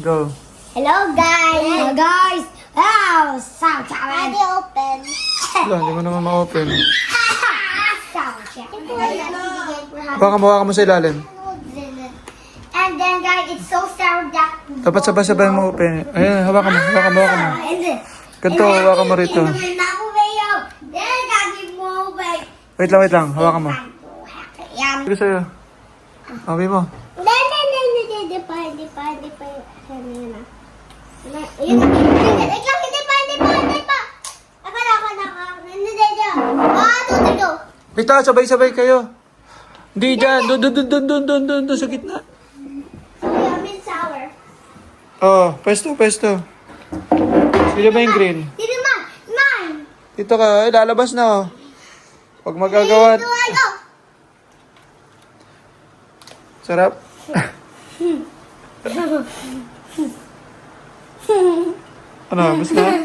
Go. Hello guys! Hello guys! Wow! Sound challenge! Ready open! Wala, hindi mo naman ma-open. Sound challenge! Hawakan mo sa ilalim. And then guys, it's so sour that... Dapat sabay-sabay mo open. Ayan, hawakan mo. Ganito, hawakan mo rito. Wait lang. Hawakan mo. Yan. Sige sa'yo. Sabi mo. Hindi pa. Hindi pa. Yun na. Hindi pa. Ako. Hindi. Go. Ito, sabay-sabay kayo. Hindi dyan. Doon sa gitna. I'm in sour. Oh, pesto. Sino ba yung green? Dito mine. Dito ka, lalabas na oh. Pag magagawa. Dito I go. Sarap. Ano, gusto na?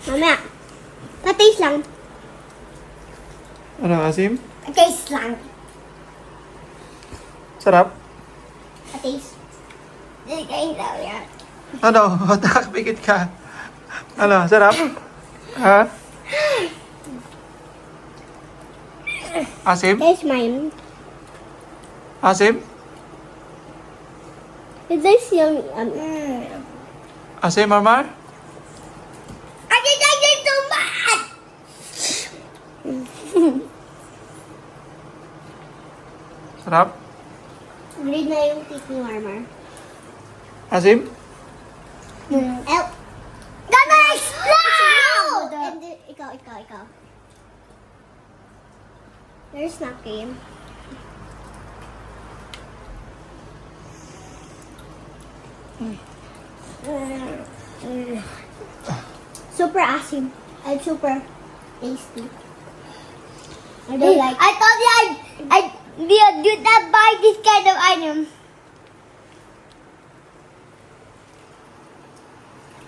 Mamaya. Pataste lang. Ano, asim? Pataste lang. Sarap? Pataste. Hindi kain daw yan. Ano, nakakapikit ka. Ano, sarap? Ha? Asim? Taste mine. Asim? It tastes yummy. Asim, Marmar? I did too much! Sarap? Green na yung cake ni Marmar. Asim? El! Ganesh! No! And then, ikaw. There's napkin. Super asim and super tasty. I don't like. I thought I did not buy this kind of item.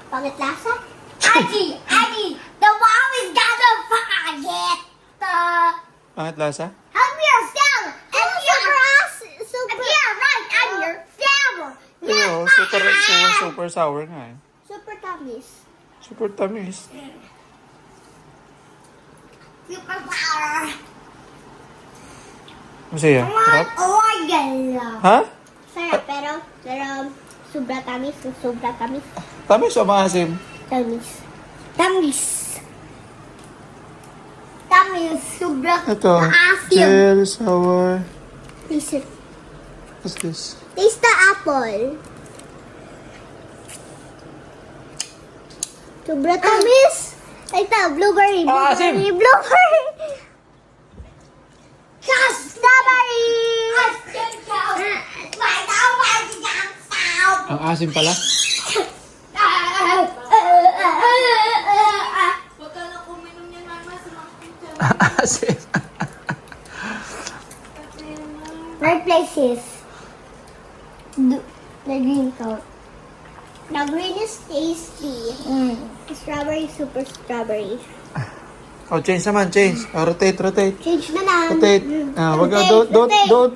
Pangit lasa? Adi, the mom is gonna forget. Pangit lasa? I'm your sour. I'm super asim. Yeah, right. I'm your sour. Oo, super sour nga eh. Super tummies. Super tamis. Super sour. Masaya? Sarap? Oil. Ha? Sarap, pero sobra tamis. Tamis o maasim? Tamis, sobra Ito. maasim. Gel, sour. Taste it. What's this? Taste the apple. Sobra tamis. Ito, blueberry. Asim. Blueberry. Strawberry. Ang asim pala? Huwag ka lang uminom niyan, Mama. Sumakit siya. Asim. My place is the green coat. The green is tasty. Strawberry, super strawberry. Oh, change naman, change. Oh, rotate. Change na lang. Rotate. Wag ka, don't.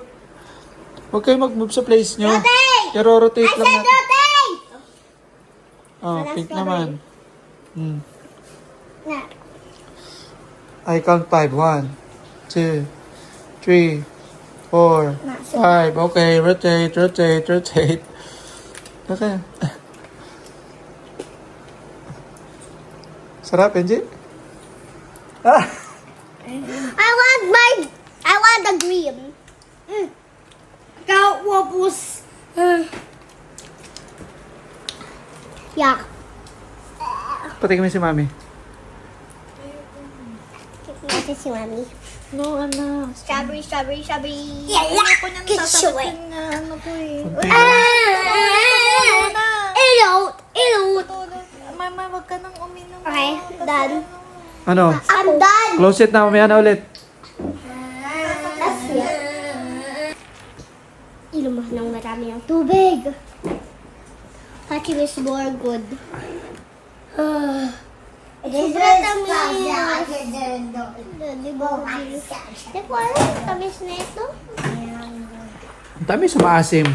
Huwag kayo mag-move sa place nyo. Rotate! Pero rotate I lang said natin. rotate! Oh, Wala pink strawberry. naman. Na. I count 5. 1, 2, 3, 4, 5. Okay, rotate. Okay. Sarap, Benji? I want the green. Ikaw, wapos. Yeah. Patikin mo si Mami. Ito si Mami. No, anak. Strawberry. Ayoko niyang sasabitin na ano ko eh. Ew. Mama, wag ka nang uminom. Okay, Kasi done. Ano? I'm done. Close it na, mamaya na ulit. That's it. Ilumah ng marami ng tubig. Hachi is more good. Sobrang tamis. Di ba? Di ko alam, tamis na ito. Ang tamis, maasim.